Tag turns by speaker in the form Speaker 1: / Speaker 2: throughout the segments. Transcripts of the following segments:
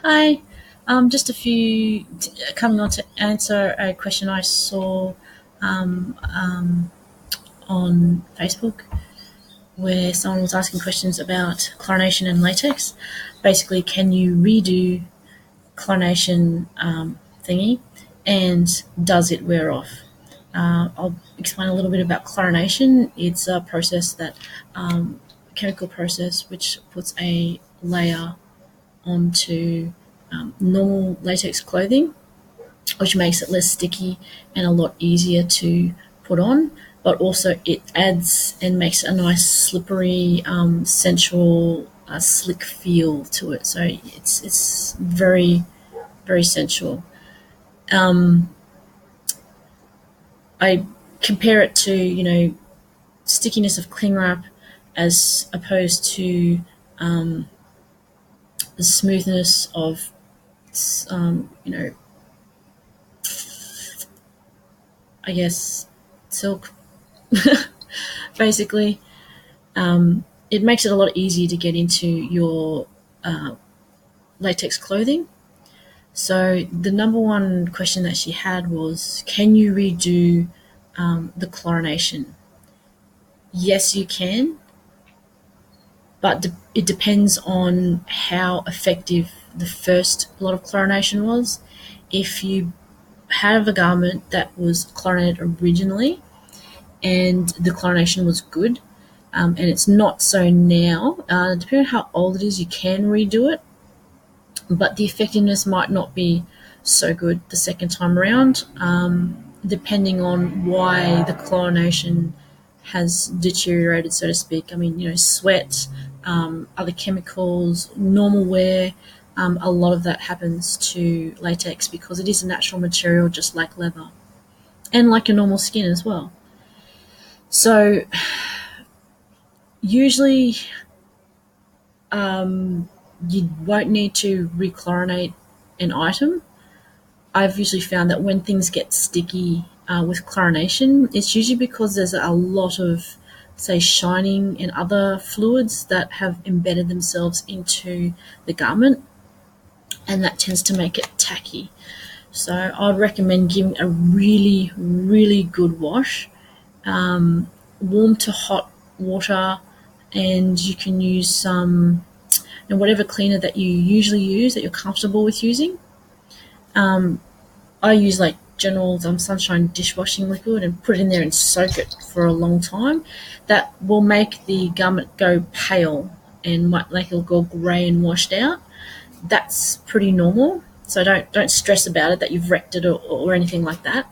Speaker 1: Hi, just coming on to answer a question I saw um, um, on Facebook where someone was asking questions about chlorination and latex. Basically, can you redo chlorination thingy, and does it wear off? I'll explain a little bit about chlorination. It's a process chemical process which puts a layer onto normal latex clothing, which makes it less sticky and a lot easier to put on. But also, it adds and makes a nice slippery, sensual, slick feel to it. So it's very sensual. Um, I compare it to stickiness of cling wrap as opposed to the smoothness of you know I guess silk. Basically, it makes it a lot easier to get into your uh, latex clothing. So the number one question that she had was, can you redo the chlorination? Yes, you can, but it depends on how effective the first lot of chlorination was. If you have a garment that was chlorinated originally and the chlorination was good, and it's not so now. Depending on how old it is, you can redo it, but the effectiveness might not be so good the second time around, depending on why the chlorination has deteriorated, so to speak. I mean, sweat, other chemicals, normal wear. A lot of that happens to latex because it is a natural material, just like leather and like your normal skin as well. So usually you won't need to rechlorinate an item. I've usually found that when things get sticky with chlorination, it's usually because there's a lot of, say, shining and other fluids that have embedded themselves into the garment, and that tends to make it tacky. So I'd recommend giving a really, really good wash, warm to hot water, and you can use some and whatever cleaner that you usually use that you're comfortable with using. I use like General Sunshine dishwashing liquid and put it in there and soak it for a long time. That will make the garment go pale and might make it go grey and washed out. That's pretty normal. So don't stress about it that you've wrecked it or anything like that.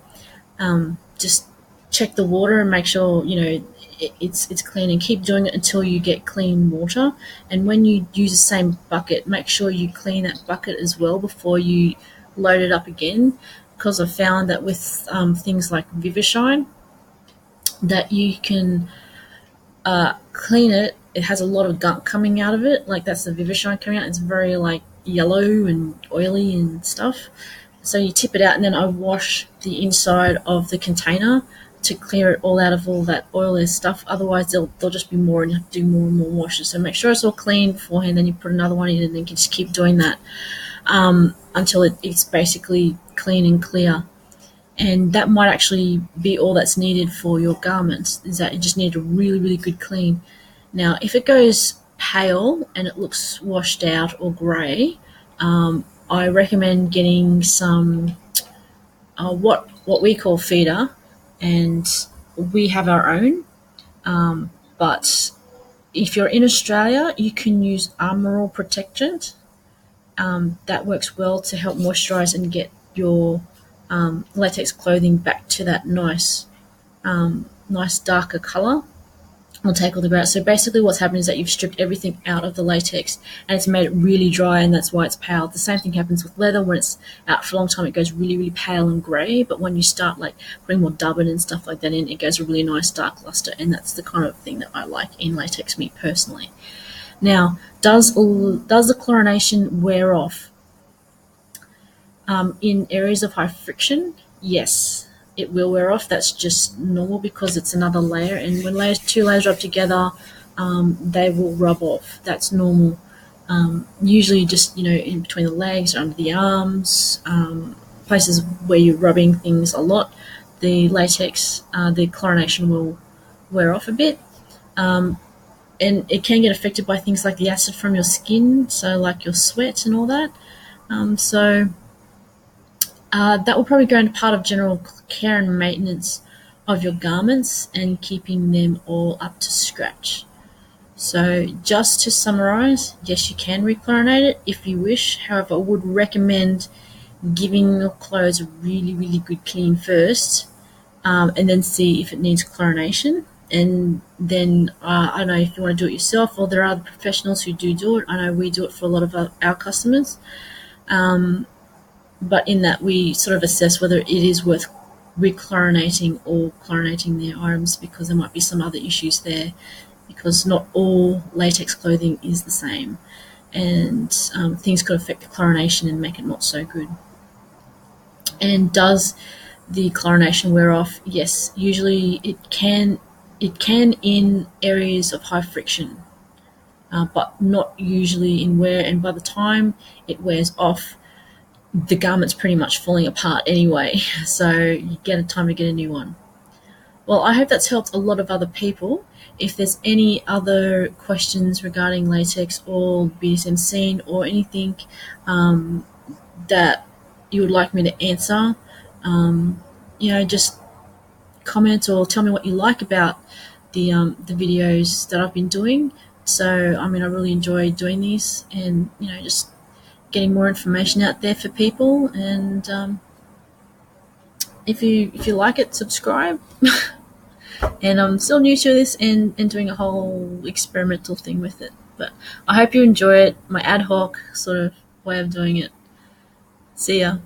Speaker 1: Just check the water and make sure it's clean, and keep doing it until you get clean water. And when you use the same bucket, make sure you clean that bucket as well before you load it up again, because I've found that with things like Vivishine, that you can clean it. It has a lot of gunk coming out of it, like that's the Vivishine coming out. It's very like yellow and oily and stuff. So you tip it out, and then I wash the inside of the container to clear it all out of all that oily stuff. Otherwise, they'll just be more, and you have to do more and more washes. So make sure it's all clean beforehand. Then you put another one in, and then you can just keep doing that until it's basically clean and clear. And that might actually be all that's needed for your garments, is that you just need a really, really good clean. Now, if it goes pale and it looks washed out or grey, I recommend getting some what we call feeder, and we have our own. But if you're in Australia, you can use Armor Protectant. That works well to help moisturise and get your latex clothing back to that nice darker colour. Will take all the grit. So basically what's happened is that you've stripped everything out of the latex and it's made it really dry, and that's why it's pale. The same thing happens with leather. When it's out for a long time, it goes really, really pale and grey, but when you start like putting more dubbin and stuff like that in, it goes a really nice dark luster, and that's the kind of thing that I like in latex meat personally. Now, does the chlorination wear off in areas of high friction? Yes, it will wear off. That's just normal because it's another layer, and when two layers rub together, they will rub off. That's normal. Usually just, in between the legs or under the arms, places where you're rubbing things a lot, the latex, the chlorination will wear off a bit. And it can get affected by things like the acid from your skin, so like your sweat and all that. That will probably go into part of general care and maintenance of your garments and keeping them all up to scratch. So just to summarize, yes, you can rechlorinate it if you wish. However, I would recommend giving your clothes a really, really good clean first, and then see if it needs chlorination. And then I don't know if you want to do it yourself, or there are other professionals who do it. I know we do it for a lot of our customers. But in that, we sort of assess whether it is worth rechlorinating or chlorinating their items, because there might be some other issues there, because not all latex clothing is the same, and things could affect the chlorination and make it not so good. And does the chlorination wear off? Yes, usually it can in areas of high friction, but not usually in wear. And by the time it wears off, the garment's pretty much falling apart anyway, so you get a time to get a new one. Well, I hope that's helped a lot of other people. If there's any other questions regarding latex or BDSM scene or anything that you would like me to answer, just comment or tell me what you like about the videos that I've been doing. So, I really enjoy doing these, and just getting more information out there for people. And if you like it, subscribe. And I'm still new to this and doing a whole experimental thing with it. But I hope you enjoy it, my ad hoc sort of way of doing it. See ya.